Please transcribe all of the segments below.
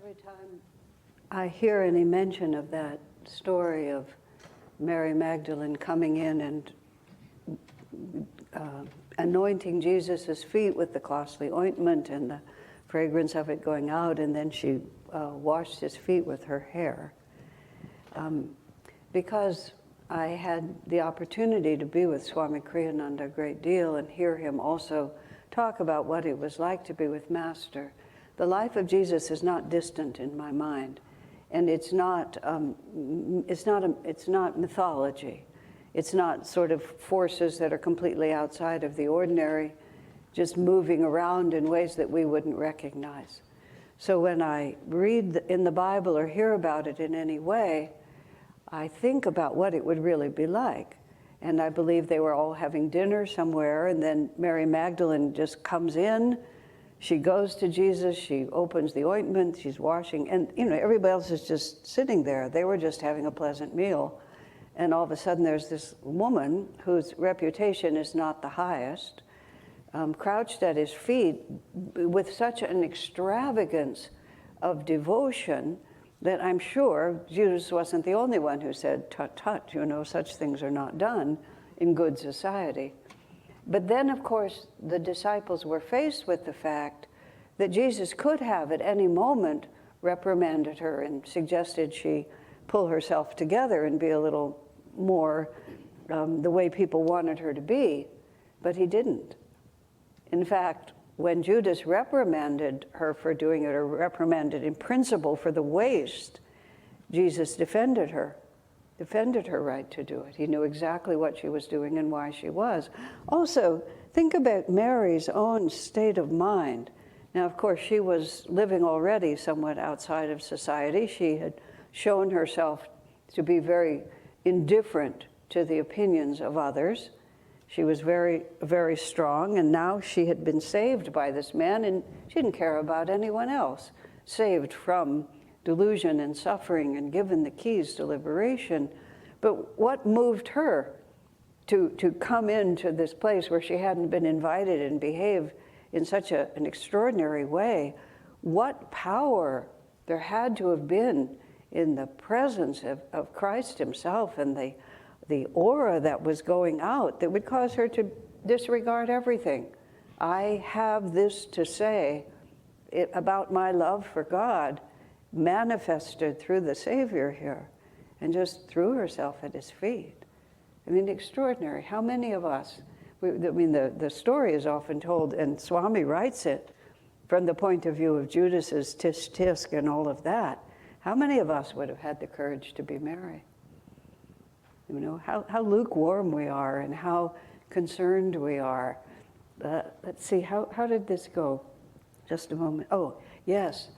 Every time I hear any mention of that story of Mary Magdalene coming in and anointing Jesus' feet with the costly ointment and the fragrance of it going out, and then she washed his feet with her hair. Because I had the opportunity to be with Swami Kriyananda a great deal and hear him also talk about what it was like to be with Master. The life of Jesus is not distant in my mind, and it's not mythology. It's not sort of forces that are completely outside of the ordinary, just moving around in ways that we wouldn't recognize. So when I read in the Bible or hear about it in any way, I think about what it would really be like. And I believe they were all having dinner somewhere, and then Mary Magdalene just comes in. She goes to Jesus, she opens the ointment, she's washing, and everybody else is just sitting there. They were just having a pleasant meal. And all of a sudden there's this woman whose reputation is not the highest, crouched at his feet with such an extravagance of devotion that I'm sure Judas wasn't the only one who said, tut, tut, such things are not done in good society. But then, of course, the disciples were faced with the fact that Jesus could have at any moment reprimanded her and suggested she pull herself together and be a little more the way people wanted her to be, but he didn't. In fact, when Judas reprimanded her for doing it, or reprimanded in principle for the waste, Jesus defended her right to do it. He knew exactly what she was doing and why she was. Also, think about Mary's own state of mind. Now, of course, she was living already somewhat outside of society. She had shown herself to be very indifferent to the opinions of others. She was very, very strong, and now she had been saved by this man, and she didn't care about anyone else, saved from delusion and suffering and given the keys to liberation. But what moved her to come into this place where she hadn't been invited and behave in such an extraordinary way? What power there had to have been in the presence of Christ himself and the aura that was going out that would cause her to disregard everything. I have this to say about my love for God, manifested through the Savior here, and just threw herself at his feet. I mean, extraordinary. How many of us, the story is often told, and Swami writes it from the point of view of Judas's tisk and all of that. How many of us would have had the courage to be Mary? How lukewarm we are and how concerned we are. Let's see, how did this go? Just a moment. Oh, yes.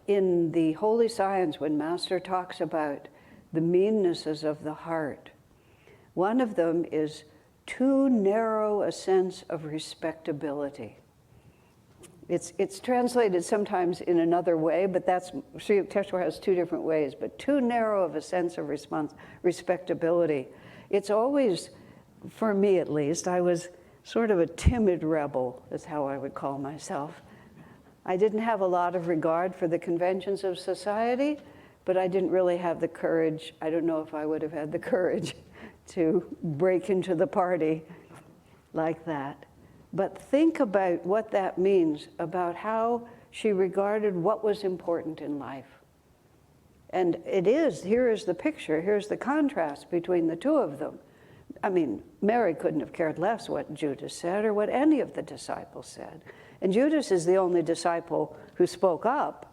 In the Holy Science, when Master talks about the meannesses of the heart, one of them is too narrow a sense of respectability. It's translated sometimes in another way, but Sri Yukteswar has two different ways, but too narrow of a sense of respectability. It's always, for me at least, I was sort of a timid rebel, is how I would call myself. I didn't have a lot of regard for the conventions of society, but I didn't really have the courage. I don't know if I would have had the courage to break into the party like that. But think about what that means, about how she regarded what was important in life. And here is the picture, here's the contrast between the two of them. I mean, Mary couldn't have cared less what Judas said or what any of the disciples said. And Judas is the only disciple who spoke up.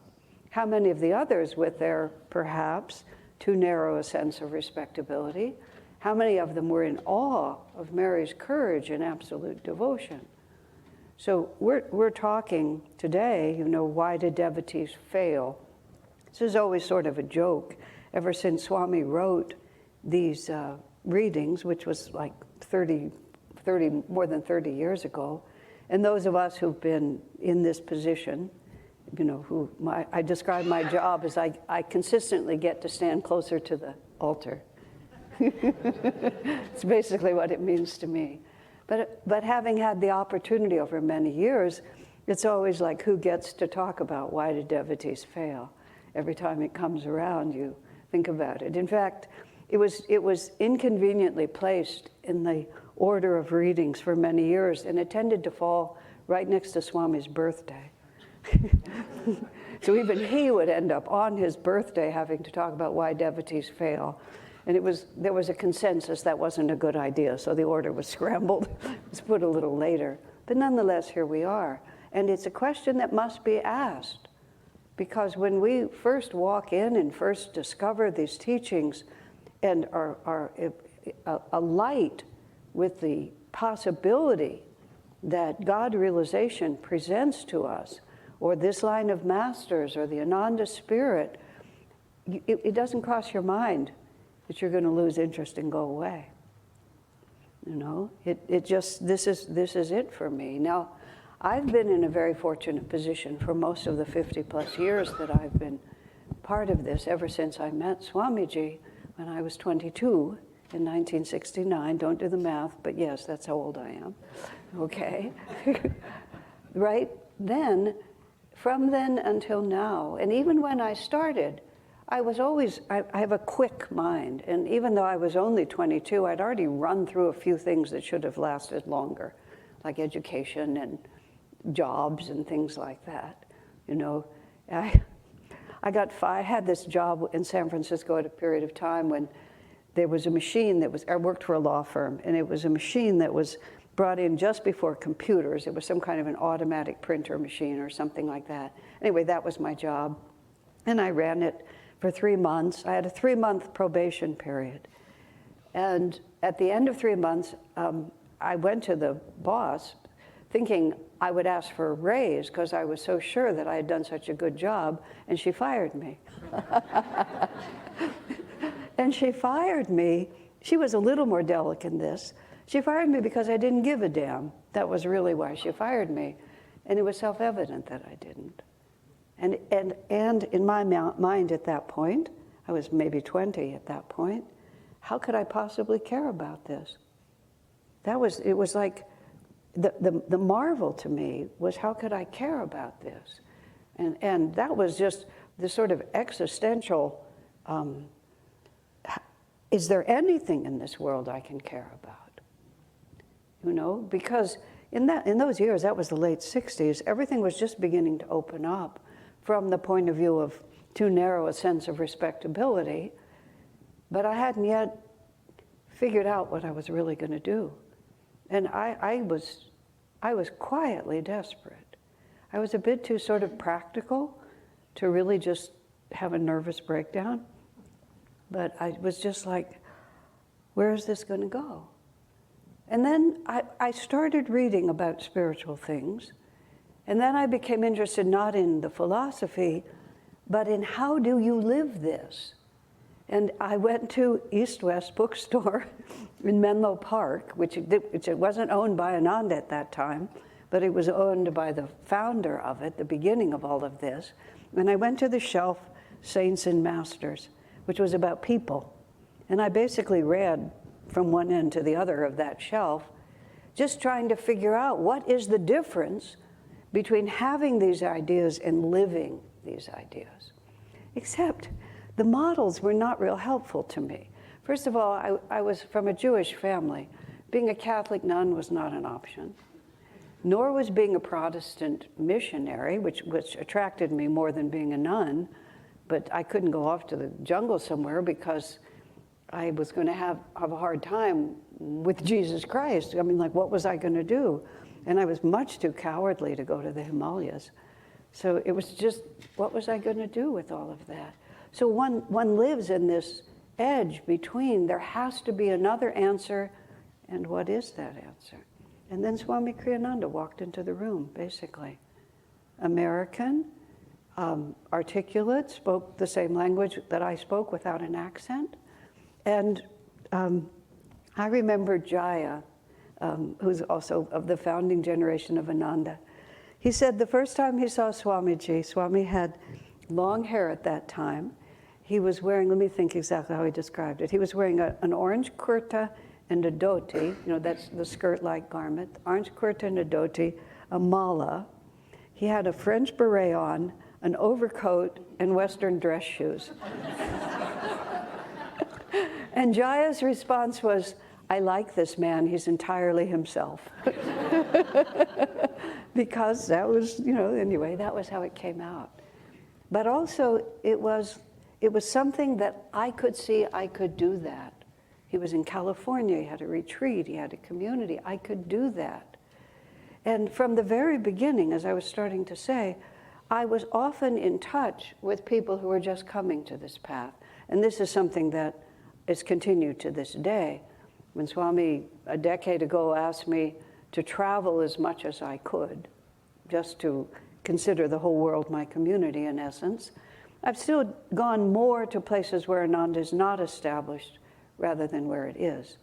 How many of the others, with their perhaps too narrow a sense of respectability, how many of them were in awe of Mary's courage and absolute devotion? So we're talking today, why do devotees fail? This is always sort of a joke. Ever since Swami wrote these readings, which was like more than 30 years ago, and those of us who've been in this position, I describe my job as I consistently get to stand closer to the altar. It's basically what it means to me. But having had the opportunity over many years, It's always like, who gets to talk about why do devotees fail? Every time it comes around, you think about it. In fact, it was inconveniently placed in the order of readings for many years, and it tended to fall right next to Swami's birthday. So even he would end up on his birthday having to talk about why devotees fail. And there was a consensus that wasn't a good idea, so the order was scrambled. It was put a little later. But nonetheless, here we are. And it's a question that must be asked, because when we first walk in and first discover these teachings and are alight with the possibility that God realization presents to us, or this line of masters, or the Ananda spirit, it doesn't cross your mind that you're going to lose interest and go away. You know, it just, this is it for me. Now, I've been in a very fortunate position for most of the 50 plus years that I've been part of this, ever since I met Swamiji when I was 22 in 1969. Don't do the math, but yes, that's how old I am. Okay. Right then, from then until now, and even when I started, I was always, I have a quick mind, and even though I was only 22, I'd already run through a few things that should have lasted longer, like education and jobs and things like that. You know, I had this job in San Francisco at a period of time when there was a machine that was, I worked for a law firm, and it was a machine that was brought in just before computers. It was some kind of an automatic printer machine or something like that. Anyway, that was my job. And I ran it for 3 months. I had a 3-month probation period. And at the end of 3 months, I went to the boss thinking I would ask for a raise because I was so sure that I had done such a good job, and she fired me. And she fired me. She was a little more delicate than this. She fired me because I didn't give a damn. That was really why she fired me. And it was self-evident that I didn't. And in my mind at that point, I was maybe 20 at that point, how could I possibly care about this? It was like, the marvel to me was, how could I care about this? And that was just this sort of existential, is there anything in this world I can care about? You know, because in those years, that was the late 60s, everything was just beginning to open up from the point of view of too narrow a sense of respectability, but I hadn't yet figured out what I was really going to do. And I was quietly desperate. I was a bit too sort of practical to really just have a nervous breakdown, but I was just like, where is this going to go? And then I started reading about spiritual things, and then I became interested not in the philosophy, but in how do you live this? And I went to East West Bookstore in Menlo Park, which it wasn't owned by Ananda at that time, but it was owned by the founder of it, the beginning of all of this. And I went to the shelf, Saints and Masters, which was about people. And I basically read from one end to the other of that shelf, just trying to figure out what is the difference between having these ideas and living these ideas. Except the models were not real helpful to me. First of all, I was from a Jewish family. Being a Catholic nun was not an option, nor was being a Protestant missionary, which attracted me more than being a nun, but I couldn't go off to the jungle somewhere because I was going to have a hard time with Jesus Christ. I mean, like, what was I going to do? And I was much too cowardly to go to the Himalayas. So it was just, what was I going to do with all of that? So one lives in this edge between, there has to be another answer, and what is that answer? And then Swami Kriyananda walked into the room, basically. American, articulate, spoke the same language that I spoke without an accent. And I remember Jaya, who's also of the founding generation of Ananda. He said the first time he saw Swamiji, Swami had long hair at that time. He was wearing, let me think exactly how he described it. He was wearing an orange kurta and a dhoti, you know, that's the skirt-like garment, orange kurta and a dhoti, a mala. He had a French beret on, an overcoat, and Western dress shoes. And Jaya's response was, I like this man, he's entirely himself. Because that was, anyway, that was how it came out. But also, it was something that I could see I could do that. He was in California, he had a retreat, he had a community, I could do that. And from the very beginning, as I was starting to say, I was often in touch with people who were just coming to this path. And this is something that is continued to this day. When Swami, a decade ago, asked me to travel as much as I could, just to consider the whole world my community, in essence, I've still gone more to places where Ananda is not established rather than where it is.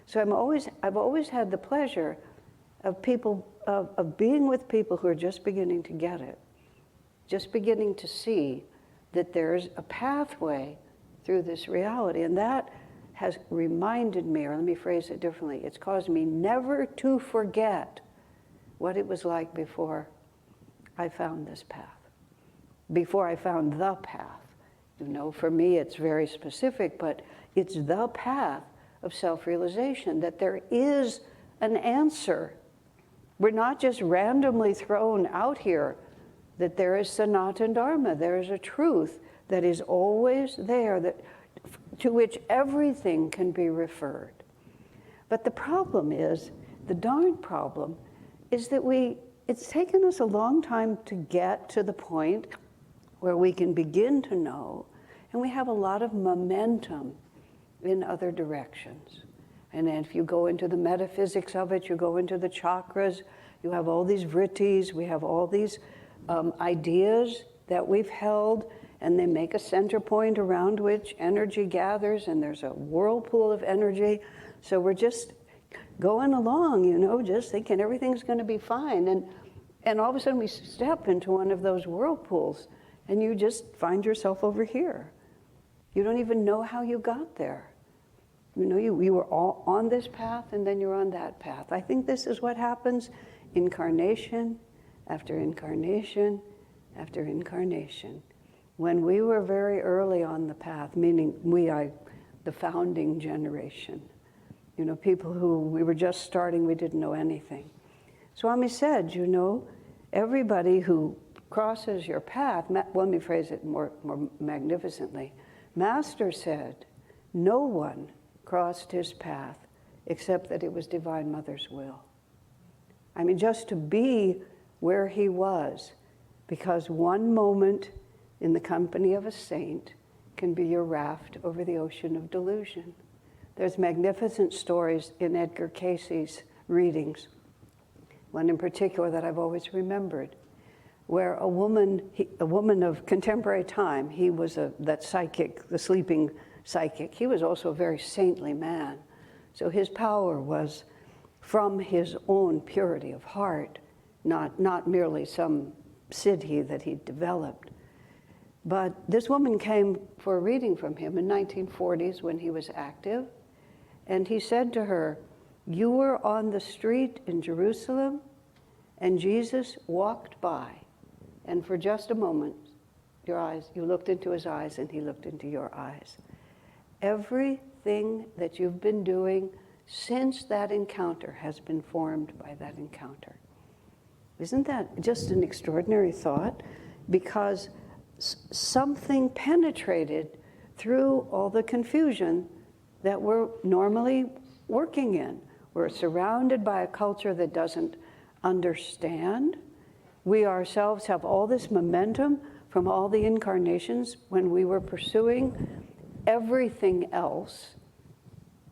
So I've always had the pleasure of being with people who are just beginning to get it, just beginning to see that there's a pathway through this reality. And that has reminded me, or let me phrase it differently, it's caused me never to forget what it was like before I found this path, before I found the path. For me it's very specific, but it's the path of self-realization, that there is an answer. We're not just randomly thrown out here, that there is Sanatana Dharma, there is a truth that is always there, to which everything can be referred. But the problem is, the darn problem, is that it's taken us a long time to get to the point where we can begin to know, and we have a lot of momentum in other directions. And then if you go into the metaphysics of it, you go into the chakras, you have all these vrittis, we have all these ideas that we've held, and they make a center point around which energy gathers, and there's a whirlpool of energy. So we're just going along, just thinking everything's going to be fine. And all of a sudden we step into one of those whirlpools, and you just find yourself over here. You don't even know how you got there. You were all on this path, and then you're on that path. I think this is what happens incarnation after incarnation after incarnation. When we were very early on the path, meaning the founding generation, people who we were just starting, we didn't know anything. Swami said, everybody who crosses your path, let me phrase it more magnificently. Master said, no one crossed his path except that it was Divine Mother's will. I mean, just to be where he was, because one moment in the company of a saint can be your raft over the ocean of delusion. There's magnificent stories in Edgar Cayce's readings, one in particular that I've always remembered, where a woman of contemporary time, he was that psychic, the sleeping psychic, he was also a very saintly man. So his power was from his own purity of heart, not merely some siddhi that he'd developed. But this woman came for a reading from him in 1940s when he was active, and he said to her, you were on the street in Jerusalem, and Jesus walked by, and for just a moment, you looked into his eyes, and he looked into your eyes. Everything that you've been doing since that encounter has been formed by that encounter. Isn't that just an extraordinary thought? Because something penetrated through all the confusion that we're normally working in. We're surrounded by a culture that doesn't understand. We ourselves have all this momentum from all the incarnations when we were pursuing everything else.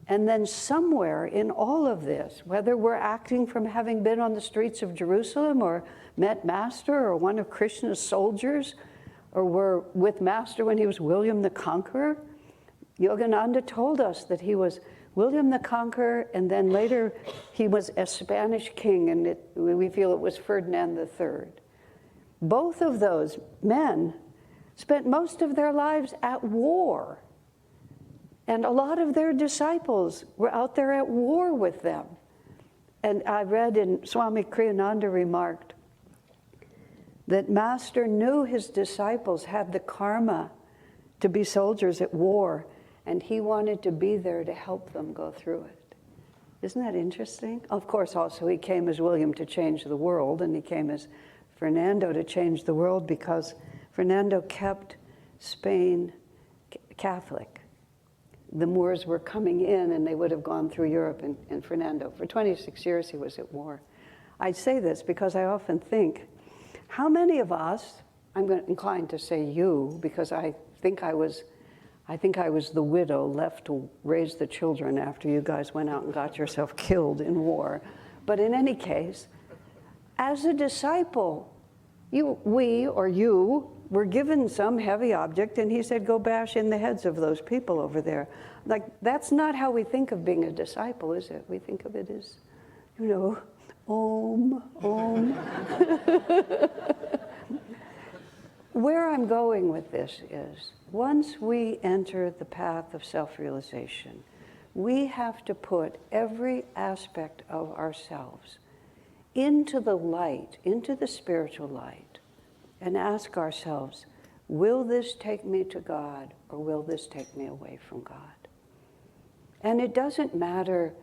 And then somewhere in all of this, whether we're acting from having been on the streets of Jerusalem or met Master or one of Krishna's soldiers, or we're with Master when he was William the Conqueror, Yogananda told us that he was William the Conqueror, and then later he was a Spanish king, and we feel it was Ferdinand III. Both of those men spent most of their lives at war. And a lot of their disciples were out there at war with them. And I read in Swami Kriyananda remarked that Master knew his disciples had the karma to be soldiers at war, and he wanted to be there to help them go through it. Isn't that interesting? Of course, also he came as William to change the world, and he came as Fernando to change the world because Fernando kept Spain Catholic. The Moors were coming in, and they would have gone through Europe, and Fernando, for 26 years he was at war. I say this because I often think, how many of us, I'm inclined to say you, because I think I was the widow left to raise the children after you guys went out and got yourself killed in war. But in any case, as a disciple, we were given some heavy object, and he said, go bash in the heads of those people over there. Like, that's not how we think of being a disciple, is it? We think of it as, Om, Om. Where I'm going with this is, once we enter the path of self-realization, we have to put every aspect of ourselves into the light, into the spiritual light, and ask ourselves, will this take me to God, or will this take me away from God? And it doesn't matter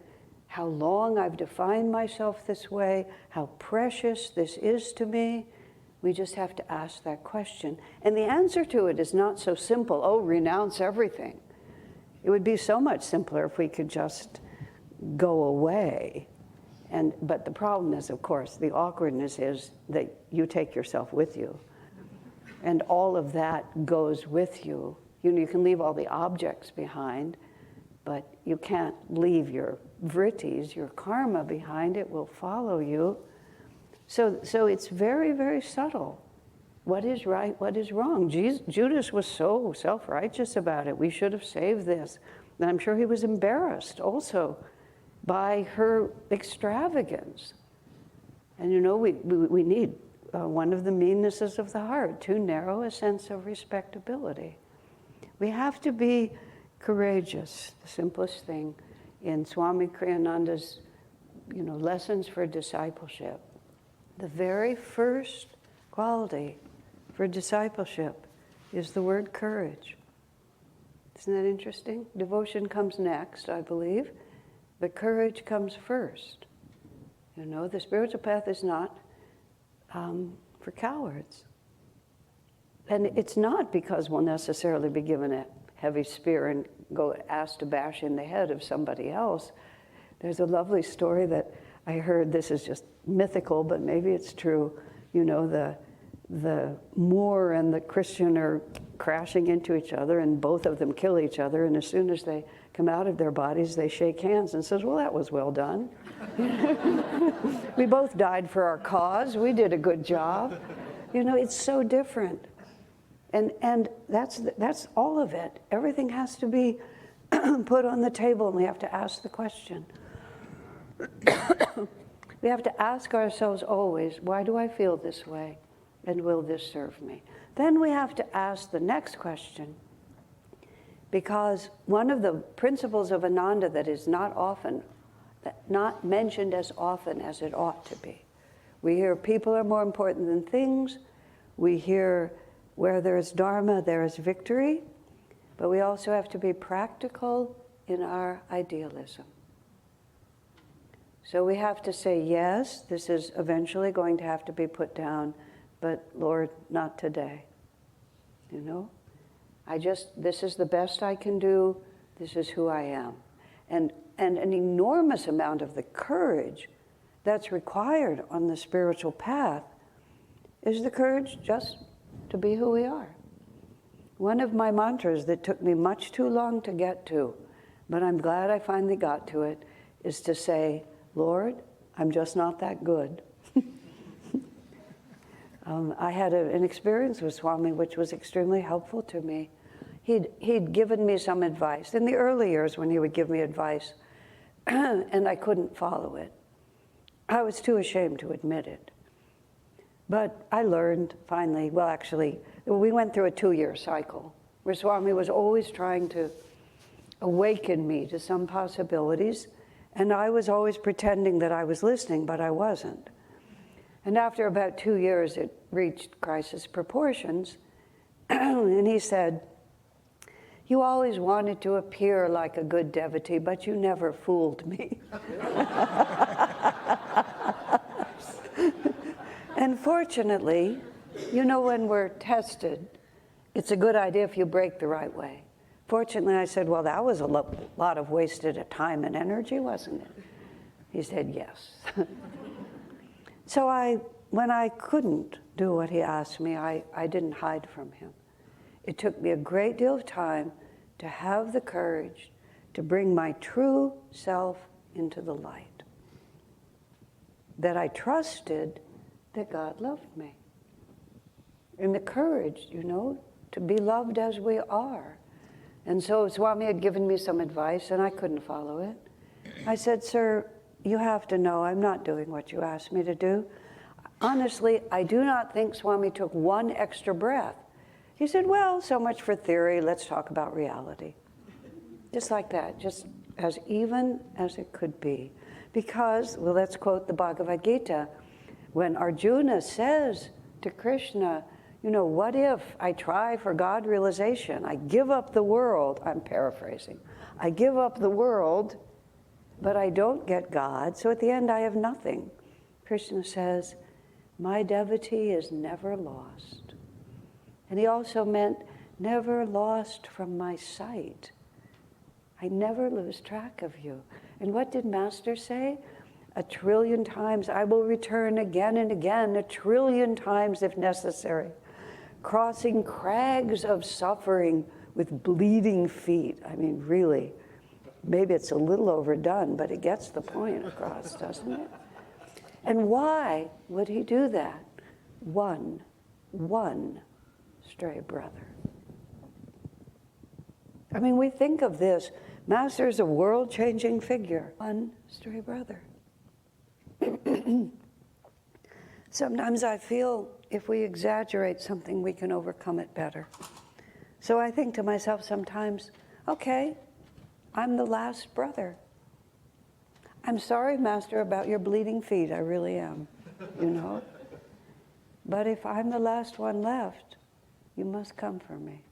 how long I've defined myself this way, how precious this is to me. We just have to ask that question. And the answer to it is not so simple, renounce everything. It would be so much simpler if we could just go away. But the problem is, of course, the awkwardness is that you take yourself with you. And all of that goes with you. You can leave all the objects behind, but you can't leave your vrittis, your karma behind. It will follow you. So it's very, very subtle. What is right, what is wrong? Judas was so self-righteous about it. We should have saved this. And I'm sure he was embarrassed also by her extravagance. And we need one of the meannesses of the heart, too narrow a sense of respectability. We have to be courageous, the simplest thing in Swami Kriyananda's lessons for discipleship. The very first quality for discipleship is the word courage. Isn't that interesting? Devotion comes next, I believe, but courage comes first. The spiritual path is not for cowards. And it's not because we'll necessarily be given a heavy spear and go asked to bash in the head of somebody else. There's a lovely story that I heard, this is just mythical, but maybe it's true. The Moor and the Christian are crashing into each other, and both of them kill each other, and as soon as they come out of their bodies, they shake hands and says, well, that was well done. We both died for our cause. We did a good job. It's so different. And that's all of it. Everything has to be put on the table, and we have to ask the question. We have to ask ourselves always, why do I feel this way? And will this serve me? Then we have to ask the next question, because one of the principles of Ananda that is not mentioned as often as it ought to be. We hear people are more important than things. We hear where there is dharma, there is victory. But we also have to be practical in our idealism. So we have to say, yes, this is eventually going to have to be put down, but Lord, not today. This is the best I can do. This is who I am. And an enormous amount of the courage that's required on the spiritual path is the courage just to be who we are. One of my mantras that took me much too long to get to, but I'm glad I finally got to it, is to say, Lord, I'm just not that good. I had an experience with Swami which was extremely helpful to me. He'd given me some advice in the early years when he would give me advice, and I couldn't follow it. I was too ashamed to admit it. But I learned finally, we went through a 2-year cycle where Swami was always trying to awaken me to some possibilities, and I was always pretending that I was listening, but I wasn't. And after about 2 years, reached crisis proportions, and he said, "You always wanted to appear like a good devotee, but you never fooled me." And fortunately, you know, when we're tested, it's a good idea if you break the right way. Fortunately, I said, "Well, that was a lot of wasted time and energy, wasn't it?" He said, "Yes." So when I couldn't do what he asked me, I didn't hide from him. It took me a great deal of time to have the courage to bring my true self into the light. That I trusted that God loved me. And the courage, you know, to be loved as we are. And so Swami had given me some advice, and I couldn't follow it. I said, "Sir, you have to know I'm not doing what you asked me to do. Honestly, I do not think Swami took one extra breath." He said, "Well, so much for theory, let's talk about reality." Just like that, just as even as it could be. Because, well, let's quote the Bhagavad Gita. When Arjuna says to Krishna, you know, what if I try for God realization? I give up the world. I'm paraphrasing. I give up the world, but I don't get God. So at the end, I have nothing. Krishna says, my devotee is never lost. And he also meant never lost from my sight. I never lose track of you. And what did Master say? 1,000,000,000 times I will return again and again, 1,000,000,000 times if necessary, crossing crags of suffering with bleeding feet. I mean, really, maybe it's a little overdone, but it gets the point across, doesn't it? And why would he do that? One stray brother. I mean, we think of this. Master is a world-changing figure. One stray brother. Sometimes I feel if we exaggerate something, we can overcome it better. So I think to myself sometimes, okay, I'm the last brother. I'm sorry, Master, about your bleeding feet. I really am, you know. But if I'm the last one left, you must come for me.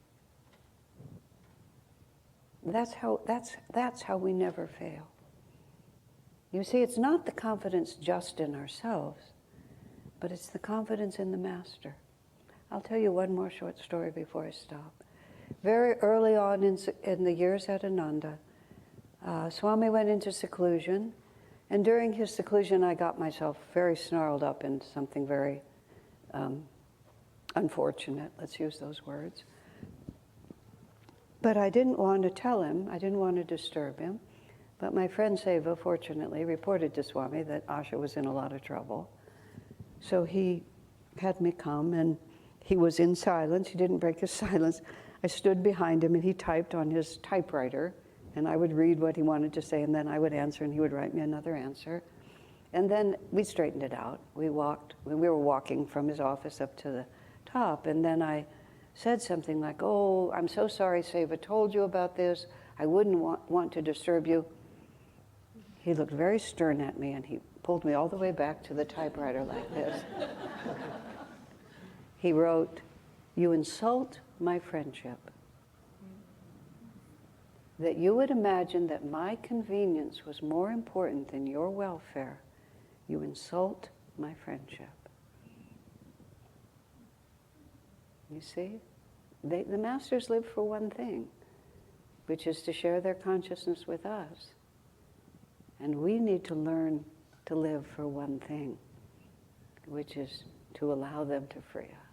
That's how we never fail. You see, it's not the confidence just in ourselves, but it's the confidence in the Master. I'll tell you one more short story before I stop. Very early on in the years at Ananda, Swami went into seclusion, and during his seclusion I got myself very snarled up in something very unfortunate, let's use those words. But I didn't want to tell him, I didn't want to disturb him. But my friend Seva, fortunately, reported to Swami that Asha was in a lot of trouble. So he had me come, and he was in silence. He didn't break his silence. I stood behind him, and he typed on his typewriter, and I would read what he wanted to say, and then I would answer, and he would write me another answer. And then we straightened it out. We were walking from his office up to the top, and then I said something like, "Oh, I'm so sorry Seva told you about this. I wouldn't want to disturb you." He looked very stern at me, and he pulled me all the way back to the typewriter like this. He wrote, "You insult my friendship. That you would imagine that my convenience was more important than your welfare. You insult my friendship." You see? The Masters live for one thing, which is to share their consciousness with us. And we need to learn to live for one thing, which is to allow them to free us.